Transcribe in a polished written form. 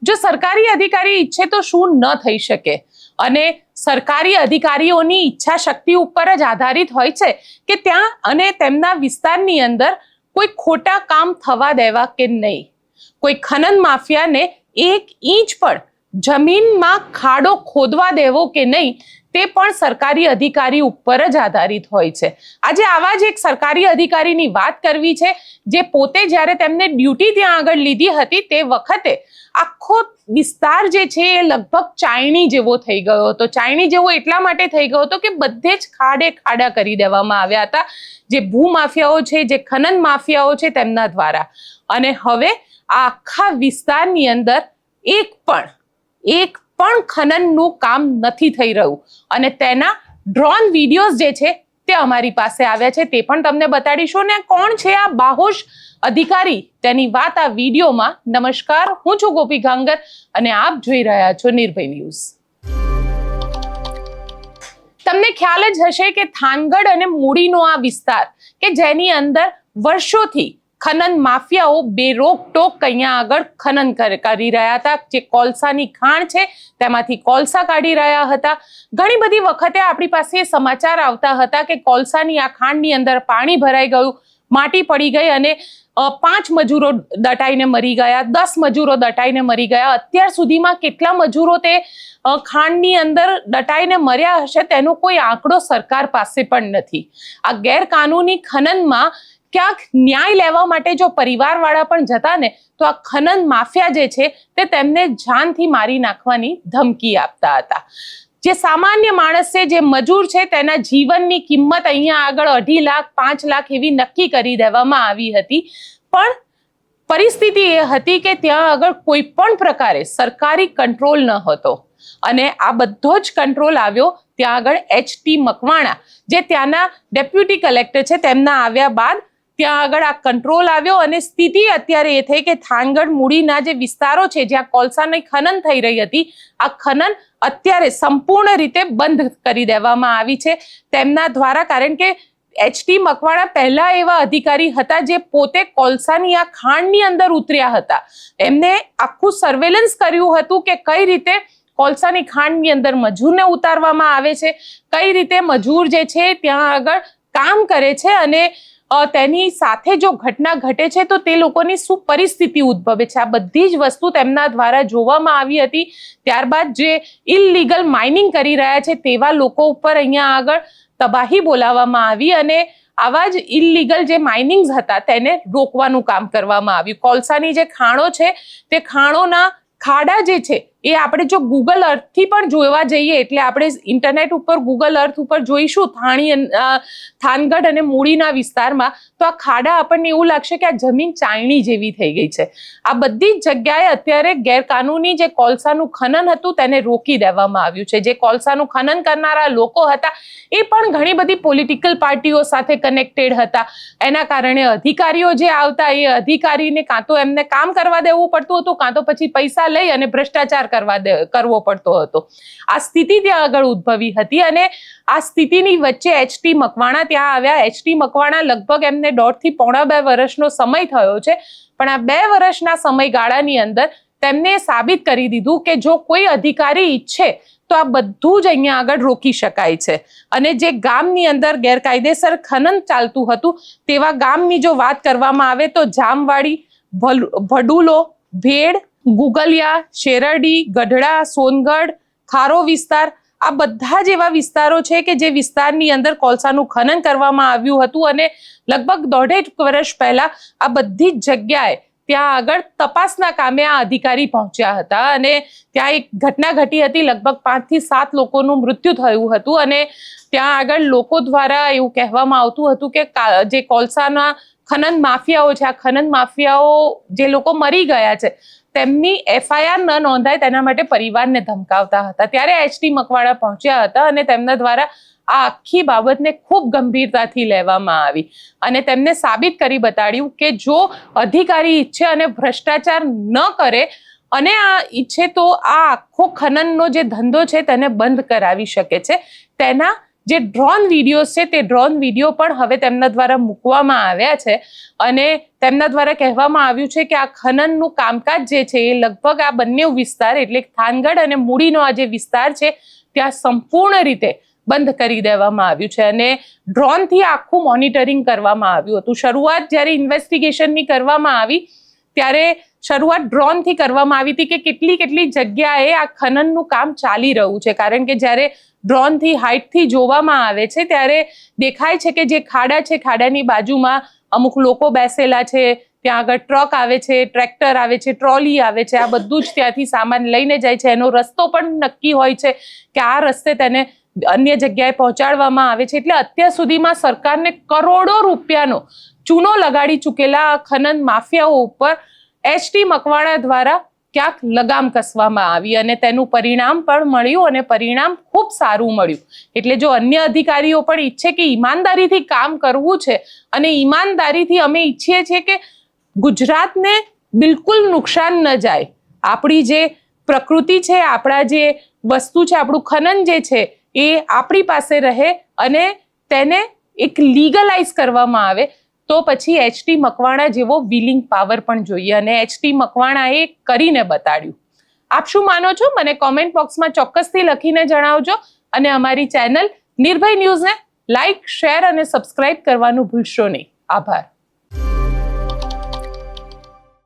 જો સરકારી અધિકારી ઈચ્છે તો શું ન થઈ શકે, અને સરકારી અધિકારીઓની ઈચ્છા શક્તિ ઉપર જ આધારિત હોય છે કે ત્યાં અને તેમના વિસ્તારની અંદર કોઈ ખોટા કામ થવા દેવા કે નહીં. કોઈ ખનન માફિયાને 1 ઇંચ પણ જમીનમાં ખાડો ખોદવા દેવો કે નહીં, તે પણ સરકારી અધિકારી ઉપર જ આધારિત હોય છે. આજે આવા જ એક સરકારી અધિકારીની વાત કરવી છે, જે પોતે જ્યારે તેમને ડ્યુટી ત્યાં આગળ લીધી હતી તે વખતે આખો વિસ્તાર જે છે એ લગભગ ચાયણી જેવો થઈ ગયો હતો. ચાયણી જેવો એટલા માટે થઈ ગયો હતો કે બધે જ ખાડા કરી દેવામાં આવ્યા હતા, જે ભૂમાફિયાઓ છે, જે ખનન માફિયાઓ છે તેમના દ્વારા. અને હવે આ આખા વિસ્તારની અંદર એક પણ ખનનનું કામ નથી થઈ રહ્યું, અને તેના ડ્રોન વિડીયોઝ જે છે તે અમારી પાસે આવ્યા છે, તે પણ તમને બતાડીશું. ને કોણ છે આ બાહોશ અધિકારી તેની વાત આ વિડીયોમાં. નમસ્કાર, હું છું ગોપી ગાંગર અને આપ જોઈ રહ્યા છો નિર્ભય ન્યૂઝ. તમને ખ્યાલ જ હશે કે થાનગઢ અને મૂડીનો આ વિસ્તાર કે જેની અંદર વર્ષોથી ખનન માફિયાઓ બેરોકટોક અહીંયા આગળ ખનન કરી રહ્યા હતા. જે કોલસાની ખાણ છે તેમાંથી કોલસા કાઢી રહ્યા હતા. ઘણી બધી વખતે આપણી પાસે સમાચાર આવતા હતા કે કોલસાની આ ખાણની અંદર પાણી ભરાઈ ગયું, માટી પડી ગઈ અને 5 મજૂરો દટાઈને મરી ગયા, 10 મજૂરો દટાઈને મરી ગયા. અત્યાર સુધીમાં કેટલા મજૂરો તે ખાણની અંદર દટાઈને મર્યા હશે તેનો કોઈ આંકડો સરકાર પાસે પણ નથી. આ ગેરકાનૂની ખનનમાં ક્યાંક ન્યાય લેવા માટે જો પરિવારવાળા પણ જતા ને તો આ ખનન માફિયા જે છે તે તેમને જાનથી મારી નાખવાની ધમકી આપતા હતા. જે સામાન્ય માણસ છે, જે મજૂર છે, તેના જીવનની કિંમત અહીંયા આગળ 2.5 લાખ 5 લાખ એવી નક્કી કરી દેવામાં આવી હતી. પણ પરિસ્થિતિ એ હતી કે ત્યાં આગળ કોઈ પણ પ્રકારે સરકારી કંટ્રોલ ન હતો, અને આ બધો જ કંટ્રોલ આવ્યો ત્યાં આગળ HT મકવાણા, જે ત્યાંના ડેપ્યુટી કલેક્ટર છે, તેમના આવ્યા બાદ ત્યાં આગળ આ કંટ્રોલ આવ્યો. અને સ્થિતિ અત્યારે એ થઈ કે થાનગઢ મૂડીના જે વિસ્તારો છે જ્યાં કોલસાની ખનન થઈ રહી હતી, આ ખનન અત્યારે સંપૂર્ણ રીતે બંધ કરી દેવામાં આવી છે તેમના દ્વારા. કારણ કે HT મકવાણા પહેલા એવા અધિકારી હતા જે પોતે કોલસાની આ ખાણની અંદર ઉતર્યા હતા. એમને આખું સર્વેલન્સ કર્યું હતું કે કઈ રીતે કોલસાની ખાણની અંદર મજૂરને ઉતારવામાં આવે છે, કઈ રીતે મજૂર જે છે ત્યાં આગળ કામ કરે છે, અને તેની સાથે જો ઘટના ઘટે છે તો તે લોકોની શું પરિસ્થિતિ ઉદ્ભવે છે. આ બધી જ વસ્તુ તેમના દ્વારા જોવામાં આવી હતી. ત્યારબાદ જે ઇલીગલ માઇનિંગ કરી રહ્યા છે તેવા લોકો ઉપર અહીંયા આગળ તબાહી બોલાવવામાં આવી, અને આવા જ ઇલીગલ જે માઇનિંગ્સ હતા તેને રોકવાનું કામ કરવામાં આવ્યું. કોલસાની જે ખાણો છે તે ખાણોના ખાડા જે છે એ આપણે જો ગૂગલ અર્થથી પણ જોવા જઈએ, એટલે આપણે ઇન્ટરનેટ ઉપર ગૂગલ અર્થ ઉપર જોઈશું થાનગઢ અને મૂડીના વિસ્તારમાં, તો આ ખાડા આપણને એવું લાગશે કે આ જમીન ચાયણી જેવી થઈ ગઈ છે. આ બધી જ જગ્યાએ અત્યારે ગેરકાનૂની જે કોલસાનું ખનન હતું તેને રોકી દેવામાં આવ્યું છે. જે કોલસાનું ખનન કરનારા લોકો હતા એ પણ ઘણી બધી પોલિટિકલ પાર્ટીઓ સાથે કનેક્ટેડ હતા. એના કારણે અધિકારીઓ જે આવતા એ અધિકારીને કાં તો એમને કામ કરવા દેવું પડતું હતું, કાં તો પછી પૈસા લઈ અને ભ્રષ્ટાચાર કરવો પડતો હતો. આ સ્થિતિ ત્યાં આગળ ઉદ્ભવી હતી, અને આ સ્થિતિની વચ્ચે HT મકવાણા ત્યાં આવ્યા. HT મકવાણા લગભગ એમને 1.5 થી પોણા 2 વર્ષનો સમય થયો છે, પણ આ 2 વર્ષના સમયગાળાની અંદર તેમને સાબિત કરી દીધું કે જો કોઈ અધિકારી ઈચ્છે તો આ બધું જ અહીંયા આગળ રોકી શકાય છે. અને જે ગામની અંદર ગેરકાયદેસર ખનન ચાલતું હતું તેવા ગામની જો વાત કરવામાં આવે તો જામવાડી, ભડુલો, ભેડ, ગુગલિયા, શેરડી, ગઢડા, સોનગઢ, ખારો વિસ્તાર, આ બધા જ એવા વિસ્તારો છે કે જે વિસ્તારની અંદર કોલસાનું ખનન કરવામાં આવ્યું હતું. અને લગભગ 1.5 વર્ષ પહેલા આ બધી જ જગ્યાએ ત્યાં આગળ તપાસના કામે આ અધિકારી પહોંચ્યા હતા, અને ત્યાં એક ઘટના ઘટી હતી. લગભગ 5 થી 7 લોકોનું મૃત્યુ થયું હતું, અને ત્યાં આગળ લોકો દ્વારા એવું કહેવામાં આવતું હતું કે જે કોલસાના ખનન માફિયાઓ છે, આ ખનન માફિયાઓ જે લોકો મરી ગયા છે તેમની FIR ન નોંધાય તેના માટે પરિવારને ધમકાવતા હતા. ત્યારે HT મકવાણા પહોંચ્યા હતા, અને તેમના દ્વારા આ આખી બાબતને ખૂબ ગંભીરતાથી લેવામાં આવી, અને તેમને સાબિત કરી બતાડ્યું કે જો અધિકારી ઈચ્છે અને ભ્રષ્ટાચાર ન કરે અને આ ઈચ્છે તો આ આખો ખનનનો જે ધંધો છે તેને બંધ કરાવી શકે છે. તેના જે ડ્રોન વિડીયોઝ છે તે ડ્રોન વિડીયો પણ હવે તેમના દ્વારા મૂકવામાં આવ્યા છે અને તેમના દ્વારા કહેવામાં આવ્યું છે કે આ ખનનનું કામકાજ જે છે એ લગભગ આ બંને વિસ્તાર એટલે થાનગઢ અને મૂડીનો આ જે વિસ્તાર છે ત્યાં સંપૂર્ણ રીતે બંધ કરી દેવામાં આવ્યું છે અને ડ્રોનથી આખું મોનિટરિંગ કરવામાં આવ્યું હતું. શરૂઆત જ્યારે ઇન્વેસ્ટિગેશનની કરવામાં આવી ત્યારે શરૂઆત ડ્રોનથી કરવામાં આવી હતી કે કેટલી જગ્યાએ આ ખનનનું કામ ચાલી રહ્યું છે, કારણ કે જ્યારે ડ્રોનથી હાઇટથી જોવામાં આવે છે ત્યારે દેખાય છે કે જે ખાડા છે ખાડાની બાજુમાં અમુક લોકો બેસેલા છે, ત્યાં આગળ ટ્રક આવે છે, ટ્રેક્ટર આવે છે, ટ્રોલી આવે છે, આ બધું જ ત્યાંથી સામાન લઈને જાય છે. એનો રસ્તો પણ નક્કી હોય છે કે આ રસ્તે તેને અન્ય જગ્યાએ પહોંચાડવામાં આવે છે. એટલે અત્યાર સુધીમાં સરકારને કરોડો રૂપિયાનો ચૂનો લગાડી ચૂકેલા ખનન માફિયાઓ ઉપર એચટી મકવાણા દ્વારા ક્યાંક લગામ કસવામાં આવી અને તેનું પરિણામ પણ મળ્યું અને પરિણામ ખૂબ સારું મળ્યું. એટલે જો અન્ય અધિકારીઓ પણ ઈચ્છે કે ઈમાનદારીથી કામ કરવું છે અને ઈમાનદારીથી અમે ઈચ્છીએ છીએ કે ગુજરાતને બિલકુલ નુકસાન ન જાય, આપણી જે પ્રકૃતિ છે, આપણા જે વસ્તુ છે, આપણું ખનન જે છે એ આપણી પાસે રહે અને તેને એક લીગલાઇઝ કરવામાં આવે, તો પછી એચટી મકવાણા જેવો વિલિંગ પાવર પણ જોઈએ અને એચટી મકવાણાએ કરીને બતાડ્યું. આપ શું માનો છો મને કોમેન્ટ બોક્સમાં ચોક્કસથી લખીને જણાવજો અને અમારી ચેનલ નિર્ભય ન્યૂઝને લાઇક, શેર અને સબસ્ક્રાઇબ કરવાનું ભૂલશો નહીં. આભાર.